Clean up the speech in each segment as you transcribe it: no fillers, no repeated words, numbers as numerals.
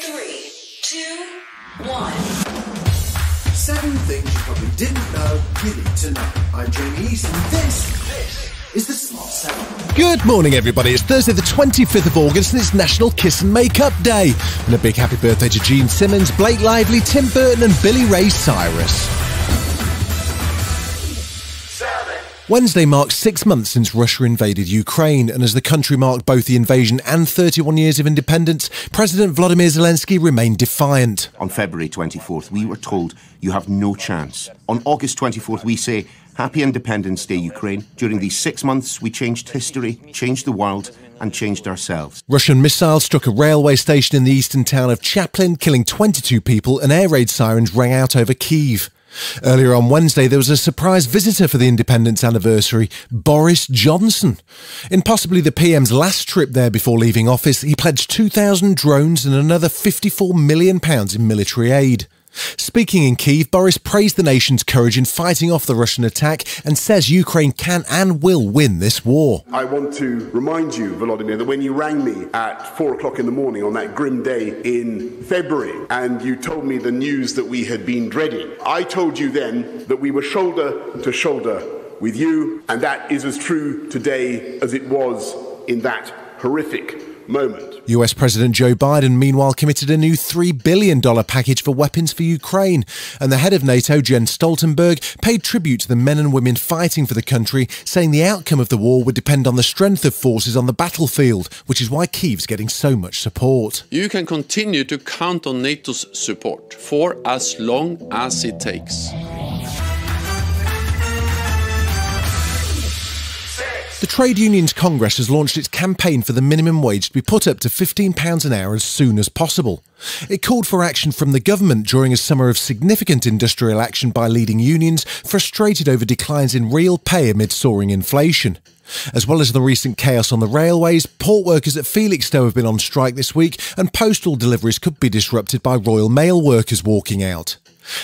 3, 2, 1. 7 things you probably didn't know you need to know. I'm Jamie East, and this is the Smart 7. Good morning, everybody. It's Thursday the 25th of August, and it's National Kiss and Makeup Day. And a big happy birthday to Gene Simmons, Blake Lively, Tim Burton and Billy Ray Cyrus. Wednesday marks 6 months since Russia invaded Ukraine, and as the country marked both the invasion and 31 years of independence, President Volodymyr Zelensky remained defiant. On February 24th, we were told you have no chance. On August 24th, we say, Happy Independence Day, Ukraine. During these 6 months, we changed history, changed the world, and changed ourselves. Russian missiles struck a railway station in the eastern town of Chaplin, killing 22 people, and air raid sirens rang out over Kyiv. Earlier on Wednesday, there was a surprise visitor for the independence anniversary, Boris Johnson. In possibly the PM's last trip there before leaving office, he pledged 2,000 drones and another £54 million in military aid. Speaking in Kyiv, Boris praised the nation's courage in fighting off the Russian attack and says Ukraine can and will win this war. I want to remind you, Volodymyr, that when you rang me at 4 o'clock in the morning on that grim day in February and you told me the news that we had been dreading, I told you then that we were shoulder to shoulder with you, and that is as true today as it was in that horrific moment. US President Joe Biden, meanwhile, committed a new $3 billion package for weapons for Ukraine. And the head of NATO, Jens Stoltenberg, paid tribute to the men and women fighting for the country, saying the outcome of the war would depend on the strength of forces on the battlefield, which is why Kyiv's getting so much support. You can continue to count on NATO's support for as long as it takes. The Trade Unions Congress has launched its campaign for the minimum wage to be put up to £15 an hour as soon as possible. It called for action from the government during a summer of significant industrial action by leading unions, frustrated over declines in real pay amid soaring inflation. As well as the recent chaos on the railways, port workers at Felixstowe have been on strike this week, and postal deliveries could be disrupted by Royal Mail workers walking out.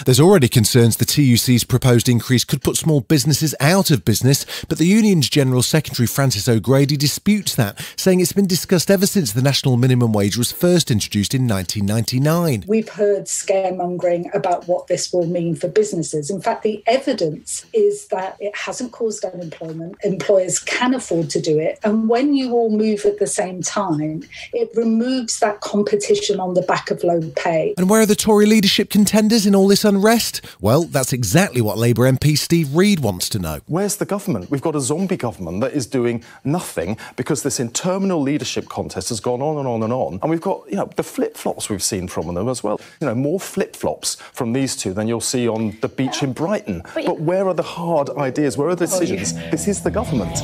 There's already concerns the TUC's proposed increase could put small businesses out of business, but the union's General Secretary Francis O'Grady disputes that, saying it's been discussed ever since the national minimum wage was first introduced in 1999. We've heard scaremongering about what this will mean for businesses. In fact, the evidence is that it hasn't caused unemployment. Employers can afford to do it. And when you all move at the same time, it removes that competition on the back of low pay. And where are the Tory leadership contenders in all this unrest? Well, that's exactly what Labour MP Steve Reid wants to know. Where's the government? We've got a zombie government that is doing nothing because this interminable leadership contest has gone on and on and on. And we've got, the flip-flops we've seen from them as well. More flip-flops from these two than you'll see on the beach in Brighton. But where are the hard ideas? Where are the decisions? This is the government.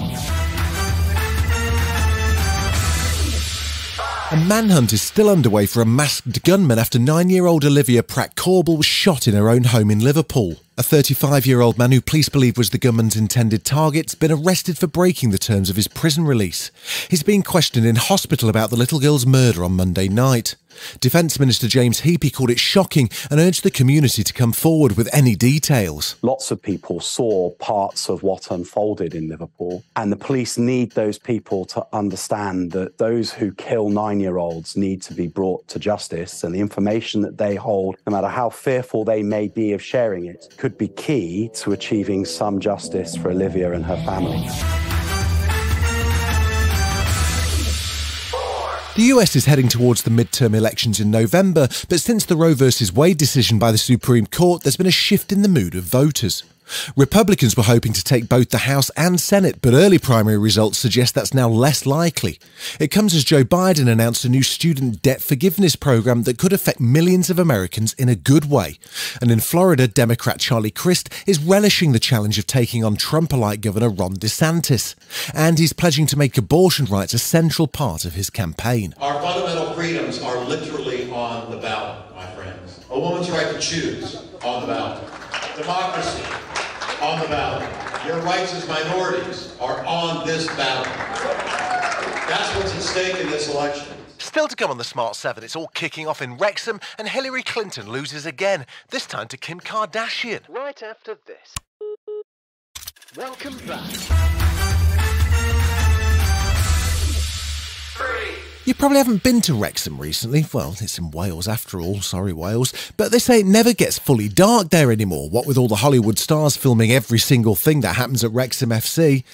A manhunt is still underway for a masked gunman after 9-year-old Olivia Pratt-Korb was shot in her own home in Liverpool. A 35-year-old man who police believe was the gunman's intended target has been arrested for breaking the terms of his prison release. He's being questioned in hospital about the little girl's murder on Monday night. Defence Minister James Heappey called it shocking and urged the community to come forward with any details. Lots of people saw parts of what unfolded in Liverpool, and the police need those people to understand that those who kill 9-year-olds need to be brought to justice, and the information that they hold, no matter how fearful they may be of sharing it, could be key to achieving some justice for Olivia and her family. The US is heading towards the midterm elections in November, but since the Roe v. Wade decision by the Supreme Court, there's been a shift in the mood of voters. Republicans were hoping to take both the House and Senate, but early primary results suggest that's now less likely. It comes as Joe Biden announced a new student debt forgiveness program that could affect millions of Americans in a good way. And in Florida, Democrat Charlie Crist is relishing the challenge of taking on Trump-alike Governor Ron DeSantis. And he's pledging to make abortion rights a central part of his campaign. Our fundamental freedoms are literally on the ballot, my friends. A woman's right to choose, on the ballot. Democracy, on the ballot. Your rights as minorities are on this ballot. That's what's at stake in this election. Still to come on the Smart 7, it's all kicking off in Wrexham and Hillary Clinton loses again, this time to Kim Kardashian. Right after this. Welcome back. You probably haven't been to Wrexham recently. Well, it's in Wales after all, sorry Wales. But they say it never gets fully dark there anymore, what with all the Hollywood stars filming every single thing that happens at Wrexham FC.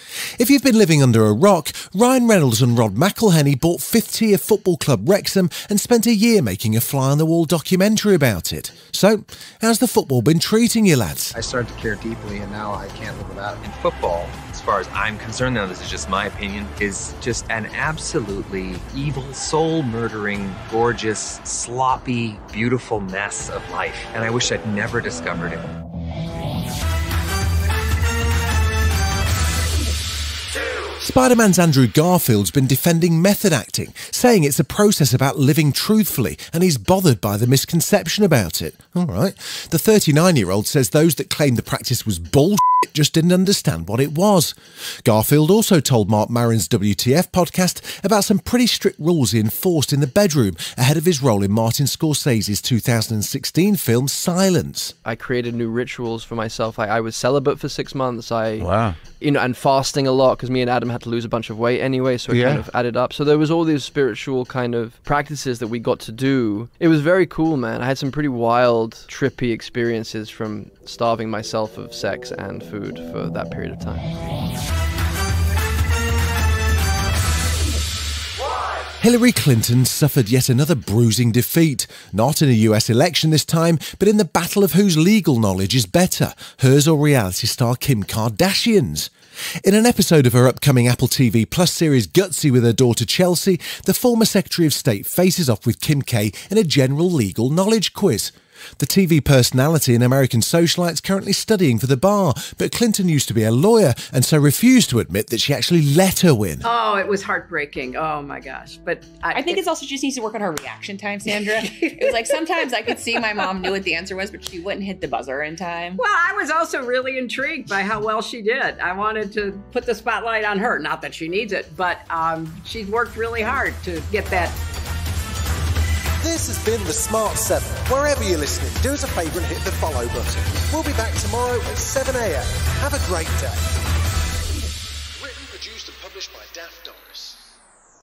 If you've been living under a rock, Ryan Reynolds and Rod McElhenney bought 5th tier football club Wrexham and spent a year making a fly-on-the-wall documentary about it. So, how's the football been treating you, lads? I started to care deeply and now I can't live without it. In football, as far as I'm concerned, now this is just my opinion, is just an absolutely evil, soul-murdering, gorgeous, sloppy, beautiful mess of life. And I wish I'd never discovered it. Spider-Man's Andrew Garfield's been defending method acting, saying it's a process about living truthfully, and he's bothered by the misconception about it. All right. The 39-year-old says those that claimed the practice was bullshit just didn't understand what it was. Garfield also told Mark Maron's WTF podcast about some pretty strict rules he enforced in the bedroom ahead of his role in Martin Scorsese's 2016 film Silence. I created new rituals for myself. I was celibate for 6 months. And fasting a lot because me and Adam had to lose a bunch of weight anyway, so it kind of added up. So there was all these spiritual kind of practices that we got to do. It was very cool, man. I had some pretty wild, trippy experiences from starving myself of sex and food for that period of time. Hillary Clinton suffered yet another bruising defeat, not in a US election this time, but in the battle of whose legal knowledge is better, hers or reality star Kim Kardashian's. In an episode of her upcoming Apple TV Plus series Gutsy with her daughter Chelsea, the former Secretary of State faces off with Kim K in a general legal knowledge quiz. The TV personality and American socialite's currently studying for the bar, but Clinton used to be a lawyer and so refused to admit that she actually let her win. Oh, it was heartbreaking. Oh my gosh. But I think it's also just needs to work on her reaction time, Sandra. It was like sometimes I could see my mom knew what the answer was, but she wouldn't hit the buzzer in time. Well, I was also really intrigued by how well she did. I wanted to put the spotlight on her. Not that she needs it, but she's worked really hard to get that. This has been The Smart 7. Wherever you're listening, do us a favour and hit the follow button. We'll be back tomorrow at 7 a.m. Have a great day. Written, produced and published by Daft Dog.